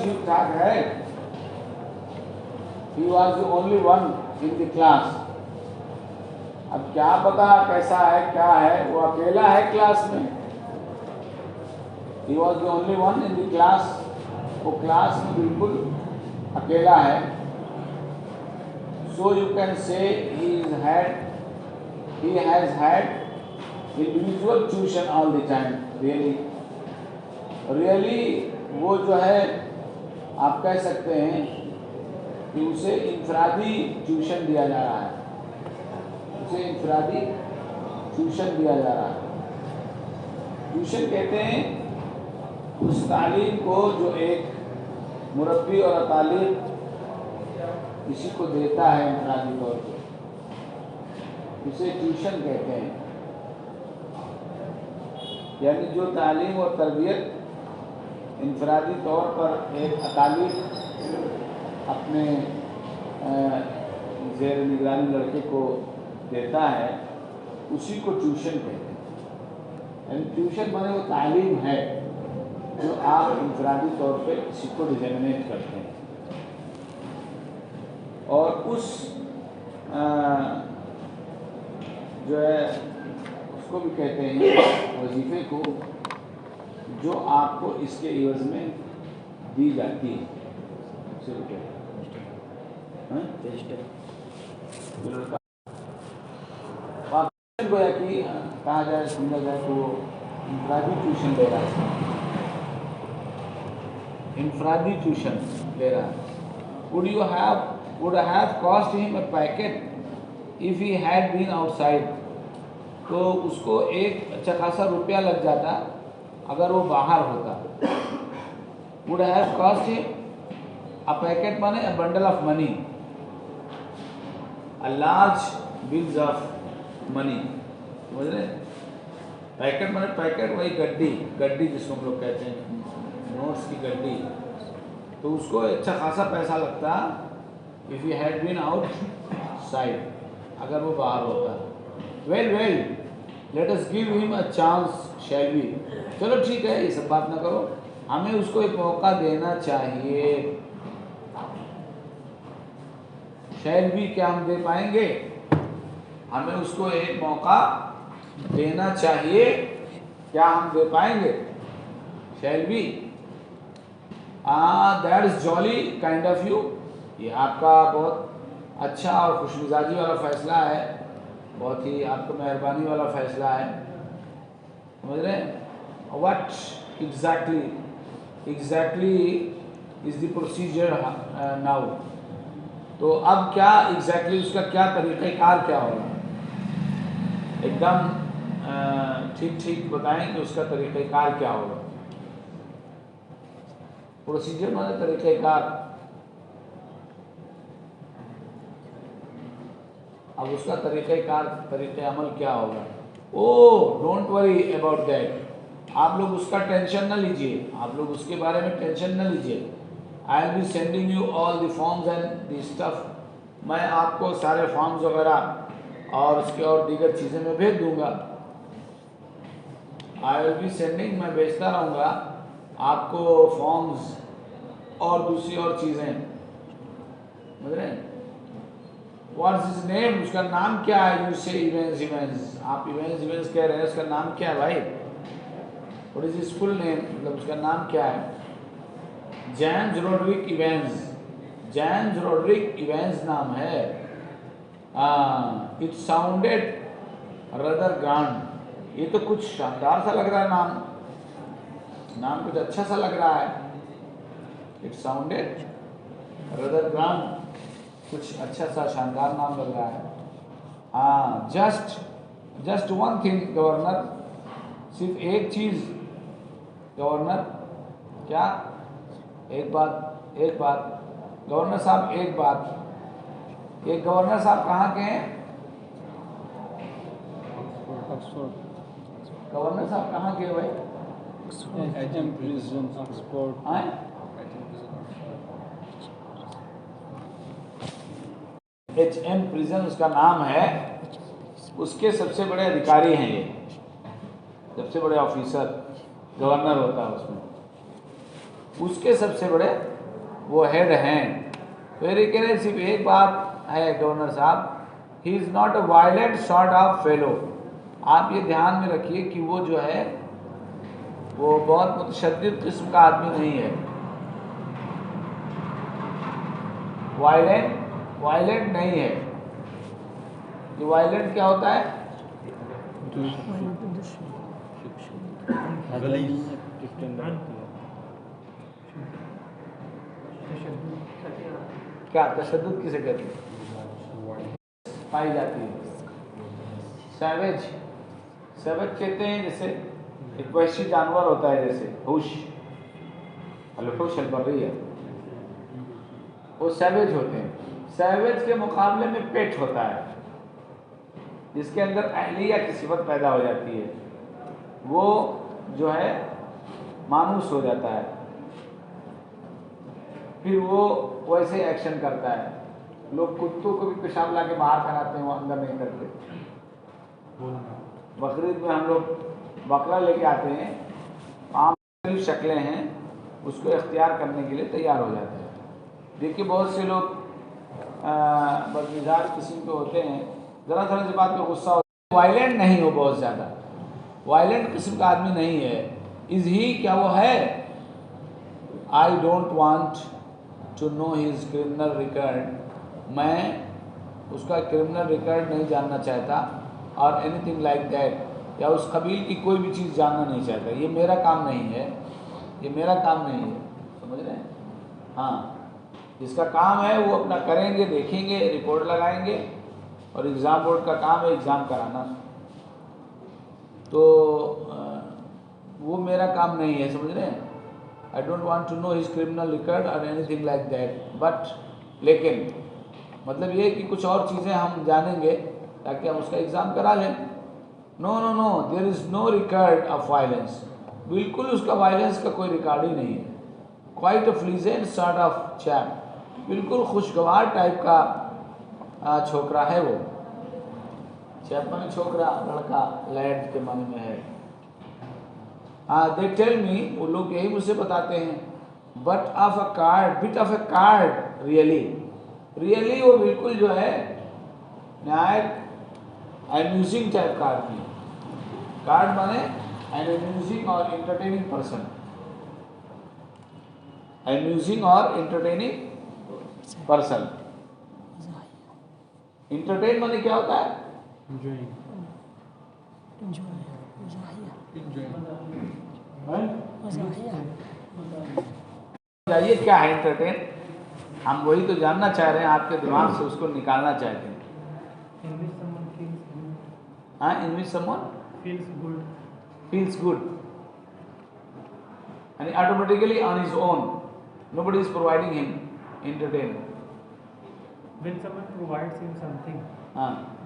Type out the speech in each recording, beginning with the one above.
ठीक ठाक है। He was the only one in the class. अब क्या पता कैसा है क्या है, वो अकेला है क्लास में। He was the only one in the class. वो क्लास में बिल्कुल अकेला है। So you can say he has had individual tuition all the time. Really वो जो है आप कह सकते हैं कि उसे इंफरादी ट्यूशन दिया जा रहा है, उसे इंफरादी ट्यूशन दिया जा रहा है। ट्यूशन कहते हैं उस तालीम को जो एक मुरब्बी और तालीम किसी को देता है इंफरादी तौर पर, उसे ट्यूशन कहते हैं। यानी जो तालीम और तरबियत इंफरादी तौर पर एक तालीम अपने ज़ेर निगरानी लड़के को देता है, उसी को ट्यूशन कहते हैं। यानी ट्यूशन माने वो तालीम है जो आप इंफरादी तौर पे किसी को डिज़ाइनेट करते हैं, और उस जो है उसको भी कहते हैं वजीफ़े को जो आपको इसके एवज़ में दी जाती है। गोया कि कहा जाए, समझा जाए तो इंफरादी ट्यूशन ले रहा है, इंफरादी ट्यूशन ले रहा है। would have cost him a packet if he had been outside. तो उसको एक अच्छा खासा रुपया लग जाता अगर वो बाहर होता। would have cost him a packet माने a bundle of money, a large bills of money, समझ रहे? पैकेट माने पैकेट वही गड्डी जिसको हम लोग कहते हैं, नोट्स की गड्डी। तो उसको अच्छा खासा पैसा लगता if he had been outside, अगर वो बाहर होता। well let us give him a chance shall we। चलो ठीक है, ये सब बात ना करो, हमें उसको एक मौका देना चाहिए। shall we क्या हम दे पाएंगे? हमें उसको एक मौका देना चाहिए, क्या हम दे पाएंगे? shall we? that is jolly kind of you। ये आपका बहुत अच्छा और खुशमिजाजी वाला फ़ैसला है, बहुत ही आपका मेहरबानी वाला फ़ैसला है, समझ रहे हैं? What exactly is the procedure now। तो अब क्या exactly उसका क्या तरीक़ाकार क्या होगा? एकदम ठीक बताएं कि उसका तरीक़ाकार क्या होगा। प्रोसीजर माने तरीक़ाकार। अब उसका तरीक़े अमल क्या होगा? Oh don't worry about that. आप लोग उसका टेंशन न लीजिए, आप लोग उसके बारे में टेंशन न लीजिए। I will be sending you all the forms and the stuff. मैं आपको सारे फॉर्म्स वगैरह और उसके और दीगर चीज़ें मैं भेज दूंगा। आई विल बी सेंडिंग, मैं भेजता रहूँगा आपको फॉर्म्स और दूसरी और चीज़ें, समझ रहे हैं? What's his name? उसका नाम क्या है? You say Evans। आप Evans कह रहे हैं, उसका नाम क्या है भाई? What is his full name? मतलब उसका नाम क्या है? James Roderick Evans। James Roderick Evans नाम है। It sounded rather grand। ये तो कुछ शानदार सा लग रहा है, नाम कुछ अच्छा सा लग रहा है। It sounded rather grand, कुछ अच्छा सा शानदार नाम लग रहा है। हाँ, जस्ट वन थिंग गवर्नर, सिर्फ एक चीज़ गवर्नर। क्या? एक बात गवर्नर साहब, एक बात। ये गवर्नर साहब कहाँ के हैं? गवर्नर साहब कहाँ के भाई? HM prison Oxford. HM prison उसका नाम है, उसके सबसे बड़े अधिकारी हैं ये, सबसे बड़े ऑफिसर गवर्नर होता है उसमें। उसके सबसे बड़े वो हेड हैं। मेरे कहने सिर्फ एक बात है गवर्नर साहब, he is not a violent sort of fellow. आप ये ध्यान में रखिए कि वो जो है वो बहुत मुतशद्दिद किस्म का आदमी नहीं है। वायलेंट नहीं है। ये वायलेंट क्या होता है? क्या तशद्दुद किसे कहते हैं? पाई जाती है। सैवेज कहते हैं जैसे एक वहशी जानवर होता है, जैसे हुश अलबर्री है, वो सैवेज होते हैं। सैवेज के मुकाबले में पेट होता है, जिसके अंदर अहलिया की सिफत पैदा हो जाती है, वो जो है मानूस हो जाता है, फिर वो वैसे एक्शन करता है। लोग कुत्तों को भी पेशाब ला के बाहर कराते हैं, वो अंदर नहीं करते। बकरीद में हम लोग बकरा लेके आते हैं, आम शक्लें हैं, उसको इख्तियार करने के लिए तैयार हो जाते हैं। देखिए बहुत से लोग बदमिजाज किस्म के होते हैं, ज़रा ज़रा सी बात पे गुस्सा हो, वायलेंट नहीं हो, बहुत ज़्यादा वायलेंट किस्म का आदमी नहीं है। इज़ ही, क्या वो है? I don't want to know his criminal record. मैं उसका क्रिमिनल रिकॉर्ड नहीं जानना चाहता, और एनीथिंग लाइक दैट, या उस कबील की कोई भी चीज़ जानना नहीं चाहता। ये मेरा काम नहीं है, ये मेरा काम नहीं है, समझ रहे हैं? हाँ, जिसका काम है वो अपना करेंगे, देखेंगे, रिपोर्ट लगाएंगे, और एग्ज़ाम बोर्ड का काम है एग्ज़ाम कराना, तो वो मेरा काम नहीं है, समझ रहे हैं? I don't want to know his criminal record और एनीथिंग लाइक दैट, बट लेकिन मतलब ये कि कुछ और चीज़ें हम जानेंगे ताकि हम उसका एग्ज़ाम करा लें। No no no, there is no record of violence. बिल्कुल उसका वायलेंस का कोई रिकॉर्ड ही नहीं है। Quite a pleasant sort of chap, बिल्कुल खुशगवार टाइप का छोकरा है वो। चैप माने छोकरा, लड़का, लैड के माने में है। दे टेल मी, वो लोग यही मुझसे बताते हैं, bit of a card, really वो बिल्कुल जो है न्यायिक अम्यूजिंग टाइप का आदमी है। कार्ड माने एन अम्यूजिंग और इंटरटेनिंग पर्सन, अम्यूजिंग और इंटरटेनिंग पर्सन। इंटरटेन माने क्या होता है? जाइए क्या है इंटरटेन, हम वही तो जानना चाह रहे हैं, आपके दिमाग से उसको निकालना चाहते हैं। हाँ, in which someone feels good and automatically on his own, nobody is providing him entertainment. When someone provides him something,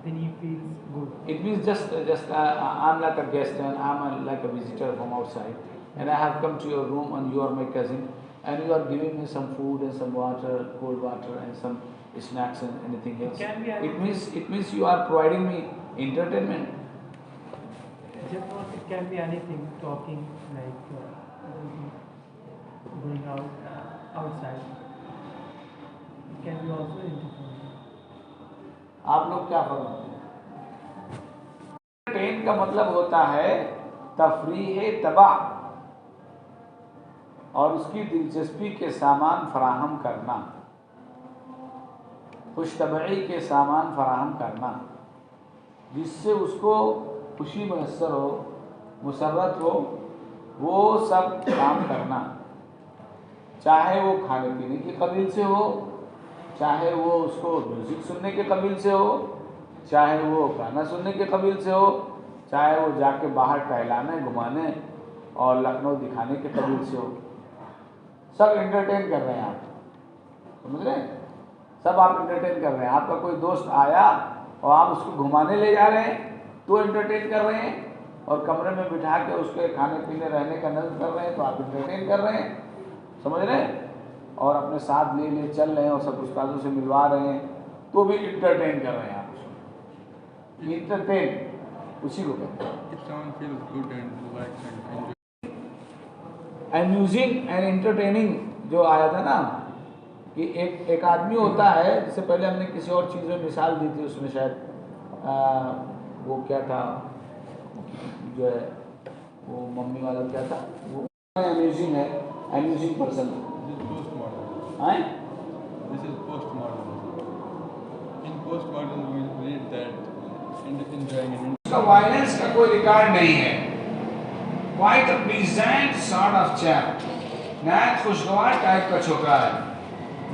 then he feels good. It means just I'm like a guest and I'm like a visitor from outside, and I have come to your room and you are my cousin, and you are giving me some food and some water, cold water and some snacks and anything else. It means you are providing me entertainment. It can be anything, talking, like going outside. It can be also entertainment. आप लोग क्या फरमाते हैं? Entertain का मतलब होता है तफरीह तबा, और उसकी दिलचस्पी के सामान फराहम करना, खुशतबई के सामान फराहम करना, जिससे उसको खुशी मैसर हो, मुसर्रत हो, वो सब काम करना, चाहे वो खाने पीने के कबील से हो, चाहे वो उसको म्यूज़िक सुनने के कबील से हो, चाहे वो गाना सुनने के कबील से हो, चाहे वो जाके बाहर टहलाने, घुमाने और लखनऊ दिखाने के कबील से हो। सब एंटरटेन कर रहे हैं आप, समझ रहे हैं? सब आप एंटरटेन कर रहे हैं। आपका कोई दोस्त आया और आप उसको घुमाने ले जा रहे हैं तो एंटरटेन कर रहे हैं, और कमरे में बिठा के उसके खाने पीने रहने का नज़र कर रहे हैं तो आप एंटरटेन कर रहे हैं, समझ रहे हैं? और अपने साथ ले चल रहे हैं और सब उस्तादों से मिलवा रहे हैं तो भी इंटरटेन कर रहे हैं आप उसको। इंटरटेन उसी को कहते हैं। एम्यूजिंग एंड एंटरटेनिंग जो आया था ना, कि एक आदमी होता है, जिससे पहले हमने किसी और चीज़ में मिसाल दी थी, उसमें शायद वो क्या था, जो है वो मम्मी वाला क्या था, वो अम्यूजिंग है, amusing person. This is postmodern. In postmodern, we read that enjoying an उसका वायलेंस का कोई रिकॉर्ड नहीं है। Quite a pleasant sort of chap, नहायत खुशगवार टाइप का छोकरा है।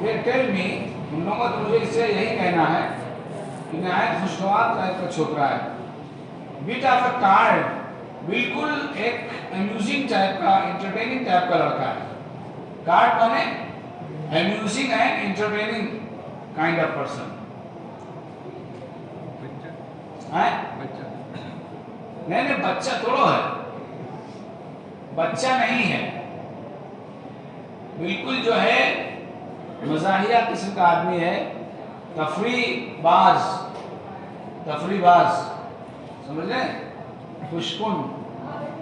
ये टेल मी, उन लोगों को मुझे इससे यही कहना है कि नहायत खुशगवार टाइप का छोकरा है। बिट ऑफ अ कार्ड, बिल्कुल एक अम्यूजिंग टाइप का, एंटरटेनिंग टाइप का लड़का है। कार्ड माने amusing and entertaining kind of person है। नहीं, बच्चा थोड़ा है, बच्चा नहीं है, बिल्कुल जो है मजाहिया किस्म का आदमी है, तफरीबाज, समझ रहे, खुशकुन,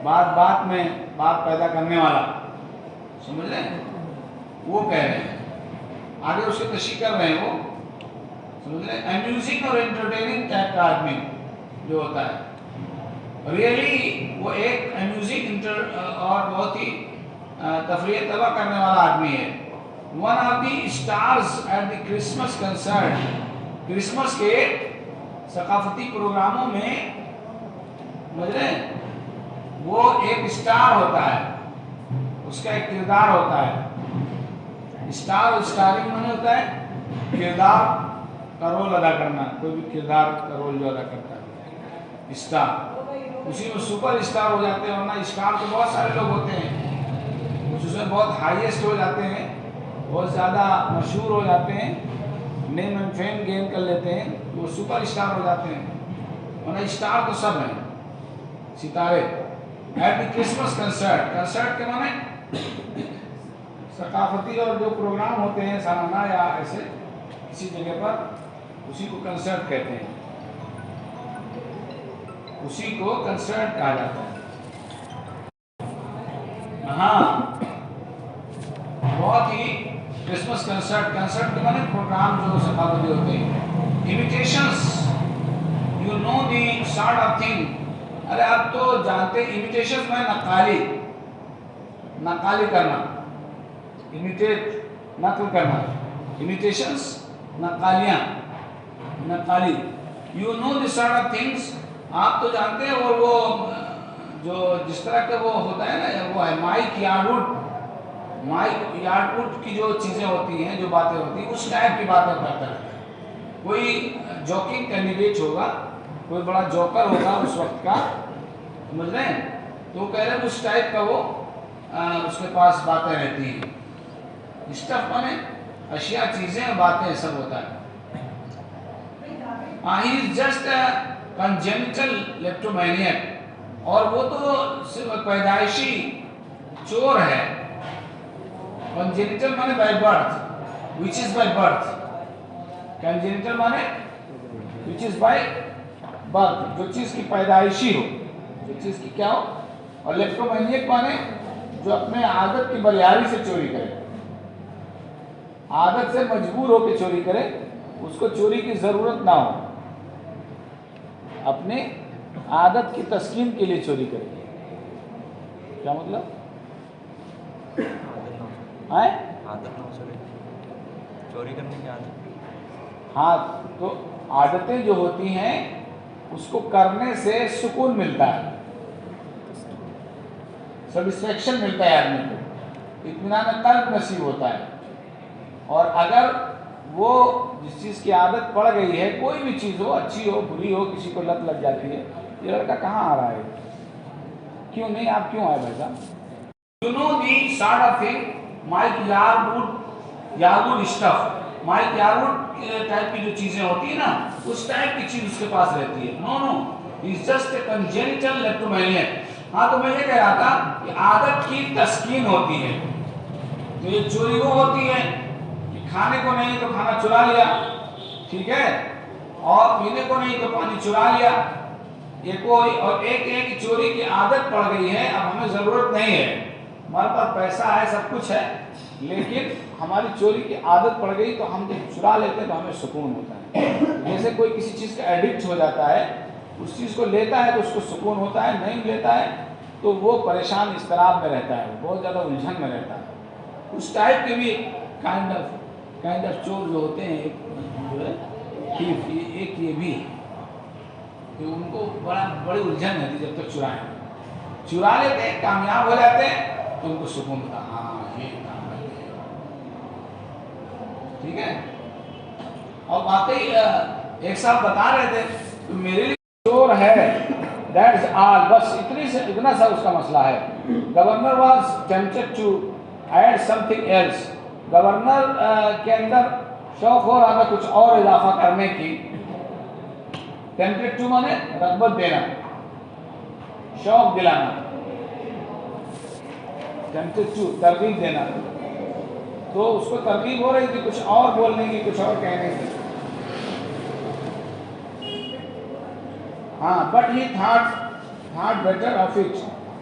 बात बात में बात पैदा करने वाला, समझ रहे, वो कह रहे हैं, आगे उसकी तशरीह कर रहे हैं वो, समझ रहे, अम्यूजिंग और एंटरटेनिंग टाइप का आदमी जो होता है, रियली वो एक अम्यूजिंग और बहुत ही तफरीह तबा करने वाला आदमी है। One of the stars at the Christmas concert, Christmas के सकाफती प्रोग्रामों में, समझ रहे, वो एक स्टार होता है, उसका एक किरदार होता है। स्टार और स्टारिंग माने होता है किरदार का रोल अदा करना, कोई भी किरदार का रोल जो अदा करता है स्टार, उसी में सुपर स्टार हो जाते हैं। वरना स्टार तो बहुत सारे लोग होते हैं, कुछ उसमें बहुत हाईएस्ट हो जाते हैं, बहुत ज़्यादा मशहूर हो जाते हैं, नेम एंड फेम गेन कर लेते हैं, वो सुपर स्टार हो जाते हैं। वरना स्टार तो सब हैं, सितारे। At the Christmas concert, concert के माने सकाफती और जो प्रोग्राम होते हैं सालाना या ऐसे किसी जगह पर, उसी को कंसर्ट कहते हैं, उसी को कंसर्ट कहा जाता है। हाँ, बहुत ही क्रिसमस कंसर्ट, कंसर्ट के माने प्रोग्राम जो सकाफती होते हैं। Imitations, you know the sort of thing, अरे आप तो जानते, इमिटेशंस में नकाली करना, इमिटेट नकल करना, इमिटेशंस नकालियां, नकाली। You know this sort of things, आप तो जानते हैं। और वो जो जिस तरह का वो होता है ना, वो है माइक यार्डवुड की जो चीज़ें होती हैं, जो बातें होती हैं, उस टाइप की बातें करता है। कोई जोकिंग कैंडिडेट होगा, कोई बड़ा जोकर होगा उस वक्त का, समझ रहे हैं, तो कह रहे हैं उस टाइप का वो उसके पास बातें रहती हैं। स्टफ माने अशिया, चीजें और बातें, सब होता है। ही इज जस्ट कंजेनिटल लेप्टोमैनियक, और वो तो सिर्फ पैदाइशी चोर है। कंजेनिटल माने by birth, which is by birth. Congenital माने विच इज बाय बर्थ, जो चीज की पैदाइशी हो, जो चीज की क्या हो। और लेप्टोमैनियक माने जो अपने आदत की बलिहारी से चोरी करे, आदत से मजबूर होकर चोरी करे, उसको चोरी की जरूरत ना हो, अपने आदत की तस्कीन के लिए चोरी करे। क्या मतलब? आदत चोरी करने की आदत। हाँ, तो आदतें जो होती हैं उसको करने से सुकून मिलता है, सेटिस्फेक्शन मिलता है आदमी को, इत्मीनान कल्ब नसीब होता है। और अगर वो जिस चीज़ की आदत पड़ गई है, कोई भी चीज़ हो, अच्छी हो बुरी हो, किसी को लत लग जाती है, ये लड़का कहाँ आ रहा है, क्यों नहीं, आप क्यों आए भाई साहब? You know the sort of thing, Mike Yarwood stuff, Mike Yarwood type की जो चीजें होती है ना, उस टाइप की चीज उसके पास रहती है। No, is just a congenital kleptomaniac. हाँ, तो मैं ये कह रहा था कि आदत की तस्कीन होती है। तो ये चोरी वो होती है कि खाने को नहीं तो खाना चुरा लिया, ठीक है, और पीने को नहीं तो पानी चुरा लिया, ये कोई और एक चोरी की आदत पड़ गई है, अब हमें जरूरत नहीं है, हमारे पास पैसा है, सब कुछ है, लेकिन हमारी चोरी की आदत पड़ गई तो हम जब चुरा लेते हैं तो हमें सुकून होता है। जैसे कोई किसी चीज़ का एडिक्ट हो जाता है, उस चीज़ को लेता है तो उसको सुकून होता है, नहीं लेता है तो वो परेशान इस्तराब में रहता है, बहुत ज़्यादा उलझन में रहता है। उस टाइप के भी काइंड ऑफ चोर जो होते हैं, एक जो है थीफ, एक ये भी कि उनको बड़ी उलझन रहती है जब तक चुरा लेते हैं, कामयाब हो जाते हैं तो उनको सुकून होता है, हाँ ये काम करते हैं, ठीक है। और वाकई एक साहब बता रहे थे तो मेरे लिए चोर है, दैट्स ऑल, बस इतना सा उसका मसला है। Governor was tempted to add something else, governor के अंदर शौक हो रहा था कुछ और इजाफा करने की। टेम्प्टेड टू माने रग़बत देना, शौक दिलाना, टेम्प्टेड टू तरगीब देना, तो उसको तरगीब हो रही थी कुछ और बोलने की, कुछ और कहने की। हाँ, but he thought better of it,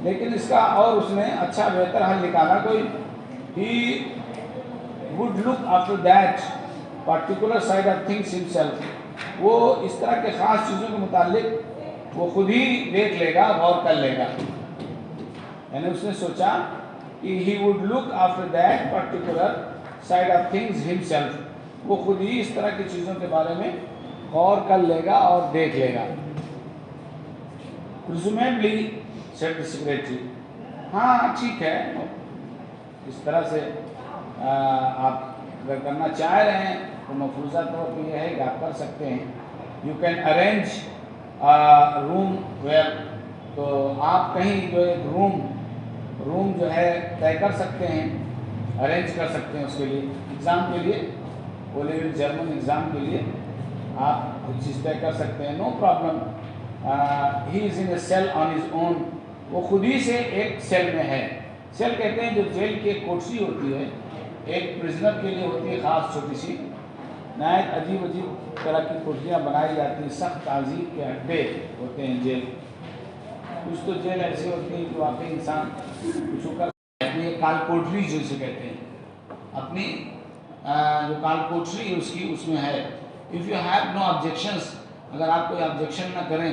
लेकिन इसका और उसने अच्छा बेहतर हल निकाला कोई। He would look after that particular side of things himself, वो इस तरह के ख़ास चीज़ों के मुतालिक वो खुद ही देख लेगा, गौर कर लेगा। यानी उसने सोचा कि he would look after that particular side of things himself, वो खुद ही इस तरह की चीज़ों के बारे में गौर कर लेगा और देख लेगा। प्रिजुमेबली सेड द सेक्रेटरी, हाँ ठीक है, इस तरह से आप अगर करना चाह रहे हैं तो मफरूज़ा तौर पर यह है कि आप कर सकते हैं। You can arrange room where, तो आप कहीं जो एक रूम जो है तय कर सकते हैं, अरेंज कर सकते हैं उसके लिए, एग्ज़ाम के लिए, ओ लेवल जर्मन एग्ज़ाम के लिए आप कुछ चीज़ तय कर सकते हैं, no problem. He is in a cell on his own, वो खुद ही से एक सेल में है। सेल कहते हैं जो जेल की एक कोठरी होती है, एक प्रिजनर के लिए होती है ख़ास छोटी सी, नायत अजीब तरह की कोठरियाँ बनाई जाती हैं, सख्त ताज़ीब के अड्डे होते हैं जेल। कुछ तो जेल ऐसी होती है कि वाकई इंसान कुछ कर, ये काल कोठरी जिसे कहते हैं, अपनी जो काल कोठरी है उसकी, उसमें है। If you have no objections, अगर आप कोई ऑब्जेक्शन ना करें,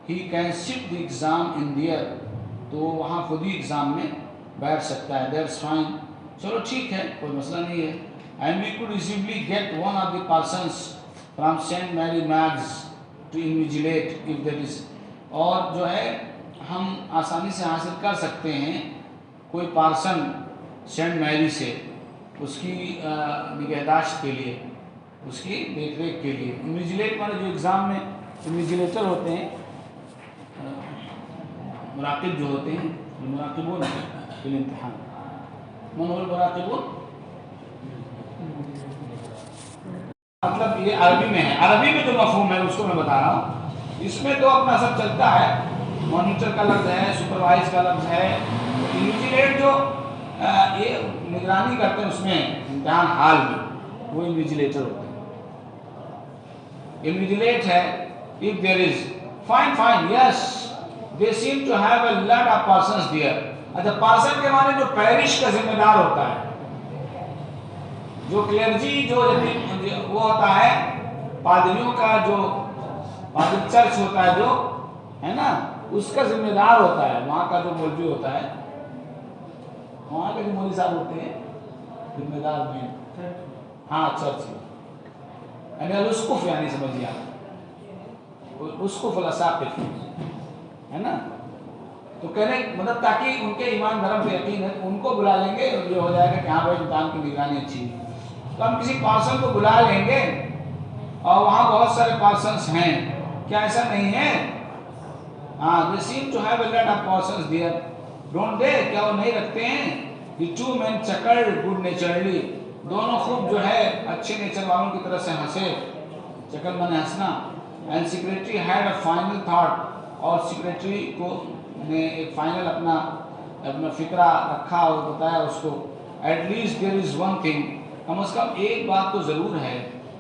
he can sit the exam in there, तो वहाँ खुद ही एग्ज़ाम में बैठ सकता है, दैट्स फाइन, चलो ठीक है, कोई मसला नहीं है। And we could easily get one of the persons from Saint Mary Mags to invigilate if there is, और जो है हम आसानी से हासिल कर सकते हैं कोई पार्सन सेंट मैरी से, उसकी निगहदाश्त के लिए, उसकी देखरेख के लिए। इन्विजिलेट माने जो एग्ज़ाम में इन्विजिलेटर होते हैं, मुराकिब जो होते हैं, मुराकिबुन फिल इम्तिहान, मन हुवल मुराकिबुन, मतलब ये अरबी में है, अरबी में जो मफहूम है उसको मैं बता रहा हूँ। इसमें तो अपना सब चलता है, मॉनिटर का लफ्ज़ है, सुपरवाइज का लफ्ज़ है, इन्विजिलेट जो ये निगरानी करते हैं उसमें इम्तिहान हाल में, वो इन्विजिलेटर होते हैं। इन्विजिलेट है if there is, fine yes, they seem to have a lot of persons there. अच्छा, पर्सन के माने जो पैरिश का जिम्मेदार होता है, जो क्लर्जी जो वो होता है, पादरियों का जो पादरी चर्च होता है जो है ना, उसका जिम्मेदार होता है, वहाँ का जो मौलवी होता है, वहाँ के जो मौलवी साहब होते हैं जिम्मेदार में, हाँ चर्च यानी उसकुफ, यानी समझिए आप उसकुफ असाकिफ है ना, तो कहने मतलब ताकि उनके ईमान धर्म पे यकीन है, उनको बुला लेंगे और ये हो जाएगा कि हाँ भाई इंसान की निगरानी अच्छी है। तो हम किसी पार्सन को बुला लेंगे और वहाँ बहुत सारे पार्सन्स हैं, क्या ऐसा नहीं है? हाँ, they seem to have a lot of persons there, don't they, क्या वो नहीं रखते हैं? The two man chuckled good naturally, दोनों खूब जो है अच्छे नेचर वालों की तरह से हंसे, चकल माने हंसना। And secretary had a final thought, और सेक्रेटरी को ने एक फाइनल अपना फिक्रा रखा और बताया उसको, at least there is one thing, कम से कम एक बात तो ज़रूर है,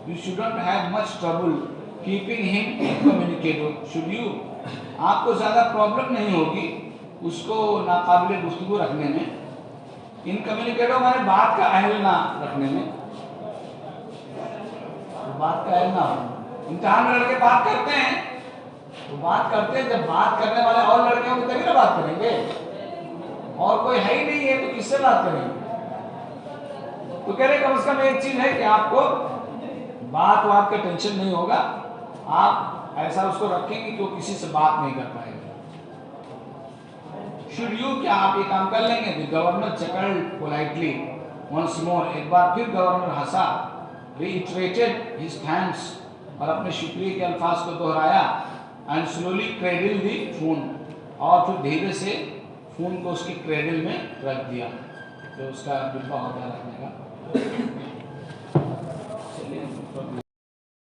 you shouldn't have much trouble keeping him incommunicable, should you, आपको ज़्यादा प्रॉब्लम नहीं होगी उसको नाकाबिले गुफ्तगू रखने में, इनकम्युनिकेटिव माने बात का अहल ना रखने में, तो बात का अहल ना हो। इम्तिहान में लड़के बात करते हैं, तो बात करते हैं, जब बात करने वाले और लड़के होंगे तभी ना बात करेंगे, और कोई है ही नहीं है तो किससे बात करेंगे। तो कह रहे कम से कम एक चीज है कि आपको बात का टेंशन नहीं होगा, आप ऐसा उसको रखेंगे कि वो किसी से बात नहीं कर पाएगा। शुड यू, क्या आप ये काम कर लेंगे? The governor chuckled politely once more, एक बार फिर गवर्नर हंसा, reiterated his thanks, और अपने शुक्रिया के अल्फाज को दोहराया, and slowly cradle the phone, और फिर धीरे से फोन को उसके क्रेडिल में रख दिया, तो उसका डिब्बा होता है रखने का। चलिए